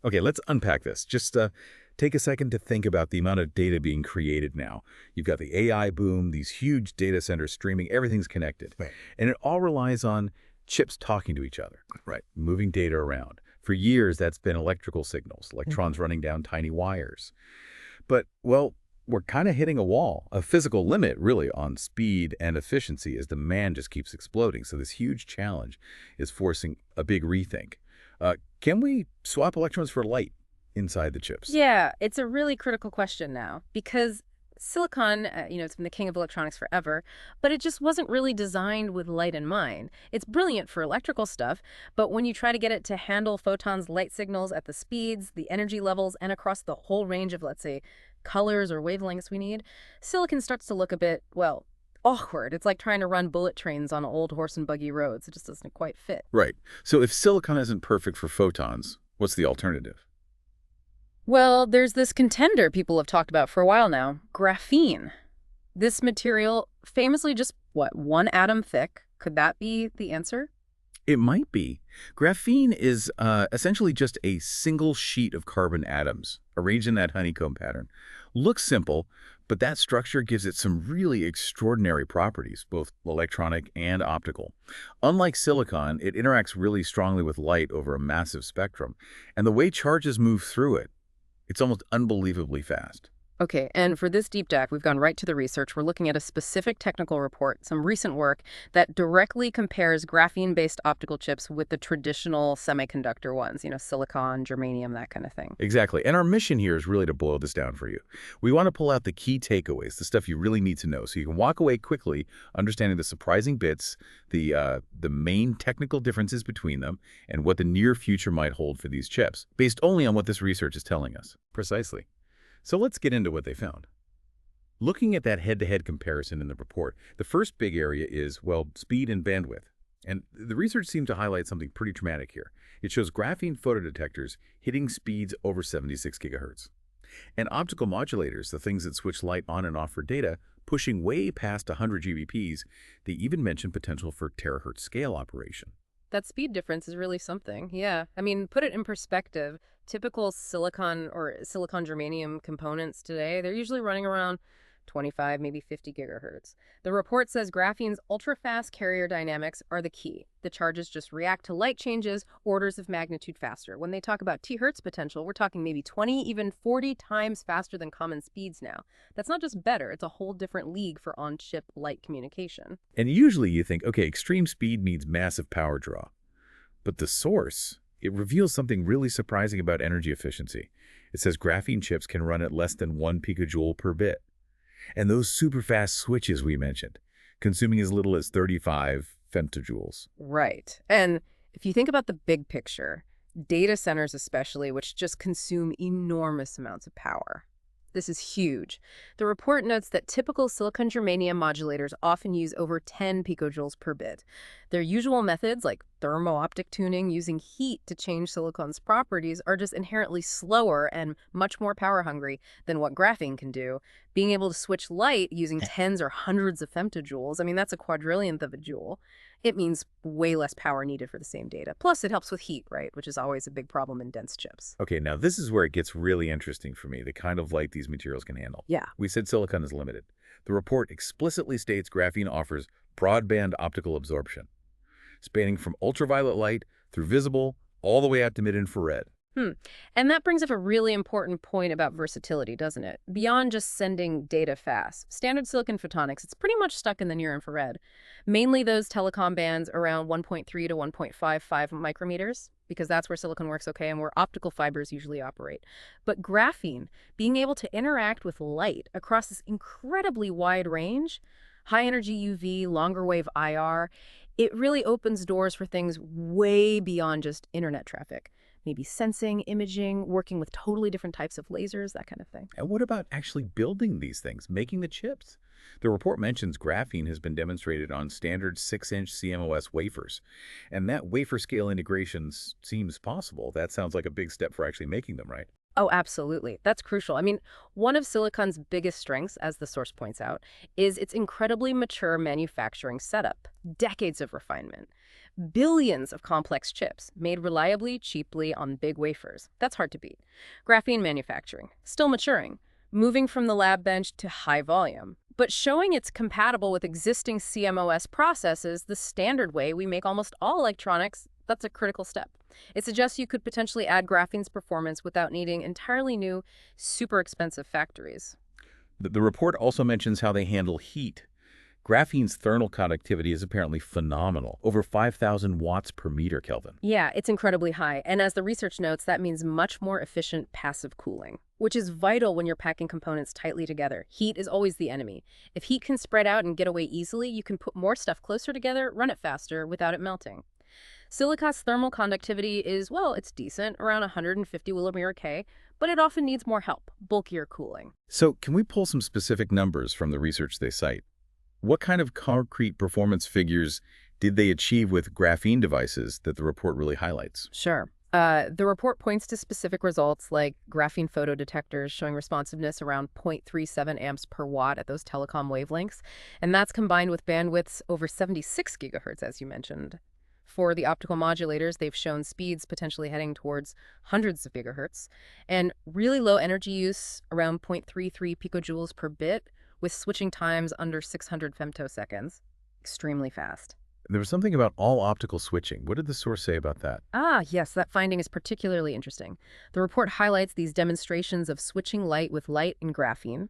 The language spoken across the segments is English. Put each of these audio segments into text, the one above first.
Okay, let's unpack this. Just take a second to think about the amount of data being created now. You've got the AI boom, these huge data centers streaming, everything's connected. Right. And it all relies on chips talking to each other, right? Moving data around. For years, that's been electrical signals, Mhm. electrons running down tiny wires. But, well, we're kind of hitting a wall, a physical limit, really, on speed and efficiency as demand just keeps exploding. So this huge challenge is forcing a big rethink. Can we swap electrons for light inside the chips? Yeah, it's a really critical question now because silicon, it's been the king of electronics forever, but it just wasn't really designed with light in mind. It's brilliant for electrical stuff, but when you try to get it to handle photons' light signals at the speeds, the energy levels, and across the whole range of, let's say, colors or wavelengths we need, silicon starts to look a bit, well, awkward. It's like trying to run bullet trains on old horse and buggy roads. It just doesn't quite fit. Right. So if silicon isn't perfect for photons, what's the alternative? Well, there's this contender people have talked about for a while now, graphene. This material, famously just, what, one atom thick, could that be the answer? It might be. Graphene is essentially just a single sheet of carbon atoms arranged in that honeycomb pattern. Looks simple, but that structure gives it some really extraordinary properties, both electronic and optical. Unlike silicon, it interacts really strongly with light over a massive spectrum, and the way charges move through it, it's almost unbelievably fast. Okay, and for this deep dive, we've gone right to the research. We're looking at a specific technical report, some recent work that directly compares graphene-based optical chips with the traditional semiconductor ones, silicon, germanium, that kind of thing. Exactly. And our mission here is really to boil this down for you. We want to pull out the key takeaways, the stuff you really need to know, so you can walk away quickly understanding the surprising bits, the main technical differences between them, and what the near future might hold for these chips, based only on what this research is telling us. Precisely. So let's get into what they found. Looking at that head-to-head comparison in the report, the first big area is, well, speed and bandwidth. And the research seemed to highlight something pretty dramatic here. It shows graphene photodetectors hitting speeds over 76 gigahertz. And optical modulators, the things that switch light on and off for data, pushing way past 100 GBPs. They even mention potential for terahertz scale operation. That speed difference is really something. Yeah. I mean, put it in perspective. Typical silicon or silicon germanium components today, they're usually running around 25, maybe 50 gigahertz. The report says graphene's ultra-fast carrier dynamics are the key. The charges just react to light changes orders of magnitude faster. When they talk about T-hertz potential, we're talking maybe 20, even 40 times faster than common speeds now. That's not just better, it's a whole different league for on-chip light communication. And usually you think, okay, extreme speed means massive power draw. But the source, it reveals something really surprising about energy efficiency. It says graphene chips can run at less than 1 picojoule per bit. And those super fast switches we mentioned, consuming as little as 35 femtojoules. Right. And if you think about the big picture, data centers especially, which just consume enormous amounts of power. This is huge. The report notes that typical silicon germanium modulators often use over 10 picojoules per bit. Their usual methods, like thermo-optic tuning using heat to change silicon's properties, are just inherently slower and much more power-hungry than what graphene can do. Being able to switch light using tens or hundreds of femtojoules, I mean, that's a quadrillionth of a joule. It means way less power needed for the same data. Plus, it helps with heat, right, which is always a big problem in dense chips. Okay, now this is where it gets really interesting for me, the kind of light these materials can handle. Yeah. We said silicon is limited. The report explicitly states graphene offers broadband optical absorption, spanning from ultraviolet light through visible all the way out to mid-infrared. And that brings up a really important point about versatility, doesn't it? Beyond just sending data fast, standard silicon photonics, it's pretty much stuck in the near infrared. Mainly those telecom bands around 1.3 to 1.55 micrometers, because that's where silicon works okay and where optical fibers usually operate. But graphene, being able to interact with light across this incredibly wide range, high energy UV, longer wave IR, it really opens doors for things way beyond just internet traffic. Maybe sensing, imaging, working with totally different types of lasers, that kind of thing. And what about actually building these things, making the chips? The report mentions graphene has been demonstrated on standard 6-inch CMOS wafers. And that wafer scale integration seems possible. That sounds like a big step for actually making them, right? Oh, absolutely. That's crucial. I mean, one of silicon's biggest strengths, as the source points out, is its incredibly mature manufacturing setup. Decades of refinement. Billions of complex chips made reliably, cheaply on big wafers. That's hard to beat. Graphene manufacturing, still maturing, moving from the lab bench to high volume. But showing it's compatible with existing CMOS processes, the standard way we make almost all electronics, that's a critical step. It suggests you could potentially add graphene's performance without needing entirely new, super expensive factories. The report also mentions how they handle heat. Graphene's thermal conductivity is apparently phenomenal, over 5,000 watts per meter Kelvin. Yeah, it's incredibly high. And as the research notes, that means much more efficient passive cooling, which is vital when you're packing components tightly together. Heat is always the enemy. If heat can spread out and get away easily, you can put more stuff closer together, run it faster without it melting. Silica's thermal conductivity is, well, it's decent, around 150 milliampere K, but it often needs more help, bulkier cooling. So can we pull some specific numbers from the research they cite? What kind of concrete performance figures did they achieve with graphene devices that the report really highlights? Sure. The report points to specific results like graphene photodetectors showing responsiveness around 0.37 amps per watt at those telecom wavelengths, and that's combined with bandwidths over 76 gigahertz, as you mentioned. For the optical modulators, they've shown speeds potentially heading towards hundreds of gigahertz, and really low energy use around 0.33 picojoules per bit, with switching times under 600 femtoseconds. Extremely fast. There was something about all optical switching. What did the source say about that? Ah, yes, that finding is particularly interesting. The report highlights these demonstrations of switching light with light in graphene,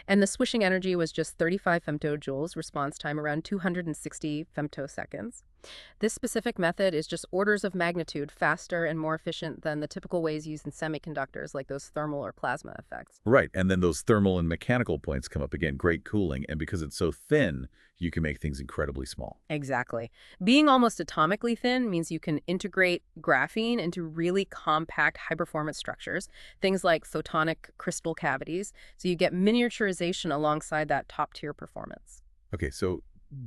and the switching energy was just 35 femtojoules, response time around 260 femtoseconds. This specific method is just orders of magnitude faster and more efficient than the typical ways used in semiconductors, like those thermal or plasma effects. Right, and then those thermal and mechanical points come up again, great cooling, and because it's so thin, you can make things incredibly small. Exactly. Being almost atomically thin means you can integrate graphene into really compact, high-performance structures, things like photonic crystal cavities, so you get miniaturization alongside that top-tier performance. Okay, so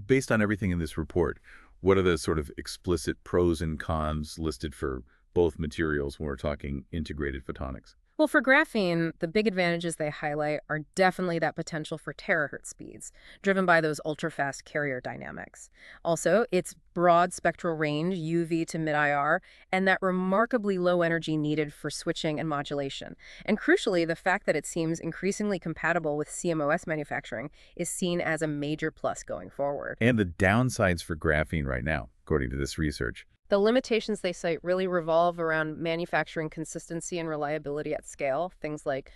based on everything in this report, what are the sort of explicit pros and cons listed for both materials when we're talking integrated photonics? Well, for graphene, the big advantages they highlight are definitely that potential for terahertz speeds, driven by those ultra-fast carrier dynamics. Also, its broad spectral range, UV to mid-IR, and that remarkably low energy needed for switching and modulation. And crucially, the fact that it seems increasingly compatible with CMOS manufacturing is seen as a major plus going forward. And the downsides for graphene right now, according to this research. The limitations they cite really revolve around manufacturing consistency and reliability at scale. Things like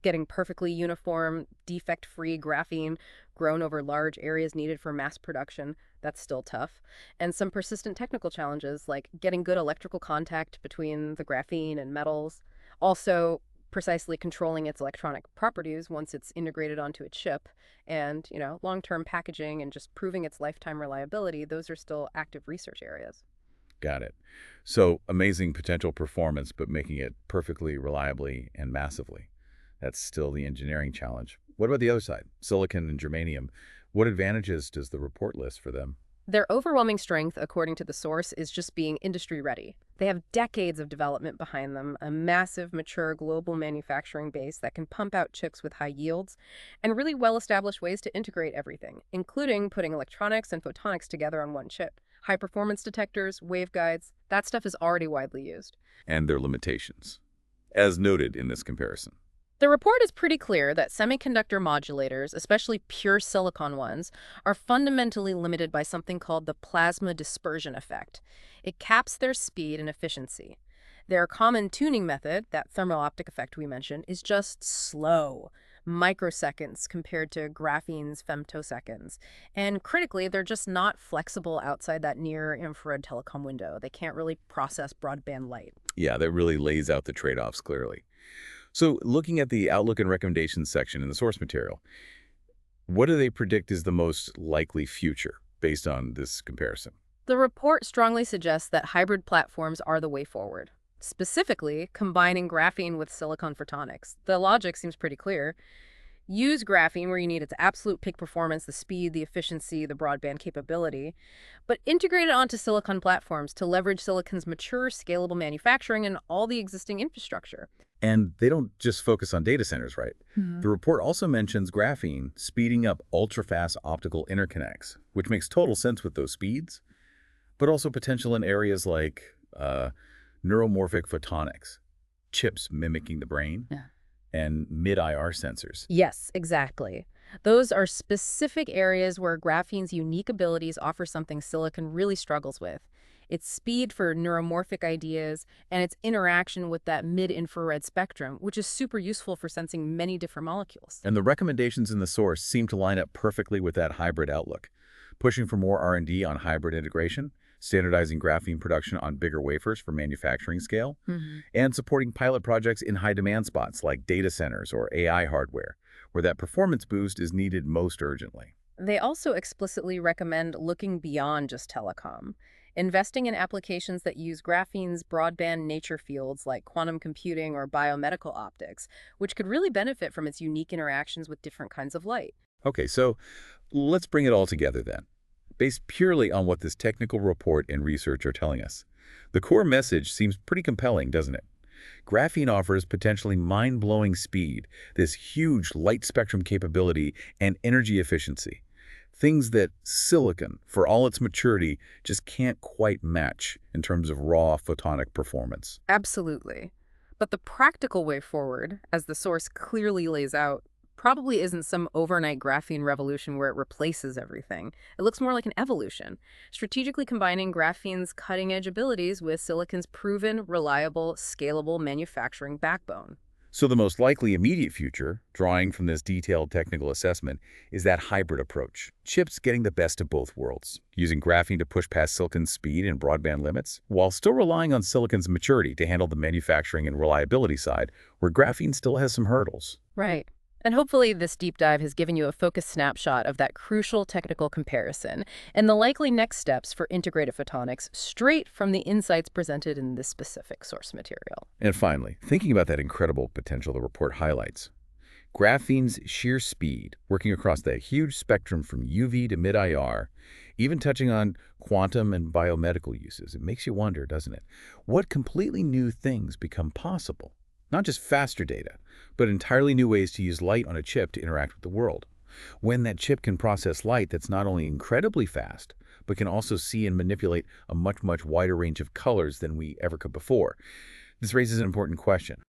getting perfectly uniform, defect-free graphene grown over large areas needed for mass production. That's still tough. And some persistent technical challenges like getting good electrical contact between the graphene and metals. Also, precisely controlling its electronic properties once it's integrated onto a chip, and, long-term packaging and just proving its lifetime reliability, those are still active research areas. Got it. So amazing potential performance, but making it perfectly, reliably, and massively. That's still the engineering challenge. What about the other side? Silicon and germanium. What advantages does the report list for them? Their overwhelming strength, according to the source, is just being industry-ready. They have decades of development behind them, a massive, mature global manufacturing base that can pump out chips with high yields, and really well-established ways to integrate everything, including putting electronics and photonics together on one chip. High-performance detectors, waveguides, that stuff is already widely used. And their limitations, as noted in this comparison. The report is pretty clear that semiconductor modulators, especially pure silicon ones, are fundamentally limited by something called the plasma dispersion effect. It caps their speed and efficiency. Their common tuning method, that thermal optic effect we mentioned, is just slow, microseconds compared to graphene's femtoseconds. And critically, they're just not flexible outside that near-infrared telecom window. They can't really process broadband light. Yeah, that really lays out the trade-offs clearly. So looking at the outlook and recommendations section in the source material, what do they predict is the most likely future based on this comparison? The report strongly suggests that hybrid platforms are the way forward, specifically combining graphene with silicon photonics. The logic seems pretty clear. Use graphene where you need its absolute peak performance, the speed, the efficiency, the broadband capability, but integrate it onto silicon platforms to leverage silicon's mature, scalable manufacturing and all the existing infrastructure. And they don't just focus on data centers, right? The report also mentions graphene speeding up ultra-fast optical interconnects, which makes total sense with those speeds. but also potential in areas like neuromorphic photonics, chips mimicking the brain, Yeah. and mid-IR sensors. Yes, exactly. Those are specific areas where graphene's unique abilities offer something silicon really struggles with. Its speed for neuromorphic ideas and its interaction with that mid-infrared spectrum, which is super useful for sensing many different molecules. And the recommendations in the source seem to line up perfectly with that hybrid outlook, pushing for more R&D on hybrid integration, standardizing graphene production on bigger wafers for manufacturing scale, Mhm. and supporting pilot projects in high-demand spots like data centers or AI hardware, where that performance boost is needed most urgently. They also explicitly recommend looking beyond just telecom, investing in applications that use graphene's broadband nature fields like quantum computing or biomedical optics, which could really benefit from its unique interactions with different kinds of light. Okay, so let's bring it all together then. Based purely on what this technical report and research are telling us, the core message seems pretty compelling, doesn't it? Graphene offers potentially mind-blowing speed, this huge light spectrum capability, and energy efficiency. Things that silicon, for all its maturity, just can't quite match in terms of raw photonic performance. Absolutely. But the practical way forward, as the source clearly lays out, probably isn't some overnight graphene revolution where it replaces everything. It looks more like an evolution, strategically combining graphene's cutting-edge abilities with silicon's proven, reliable, scalable manufacturing backbone. So the most likely immediate future, drawing from this detailed technical assessment, is that hybrid approach. Chips getting the best of both worlds, using graphene to push past silicon's speed and broadband limits, while still relying on silicon's maturity to handle the manufacturing and reliability side, where graphene still has some hurdles. Right. And hopefully this deep dive has given you a focused snapshot of that crucial technical comparison and the likely next steps for integrated photonics straight from the insights presented in this specific source material. And finally, thinking about that incredible potential the report highlights, graphene's sheer speed, working across that huge spectrum from UV to mid-IR, even touching on quantum and biomedical uses, it makes you wonder, doesn't it? What completely new things become possible? Not just faster data, but entirely new ways to use light on a chip to interact with the world. When that chip can process light that's not only incredibly fast, but can also see and manipulate a much, much wider range of colors than we ever could before. This raises an important question.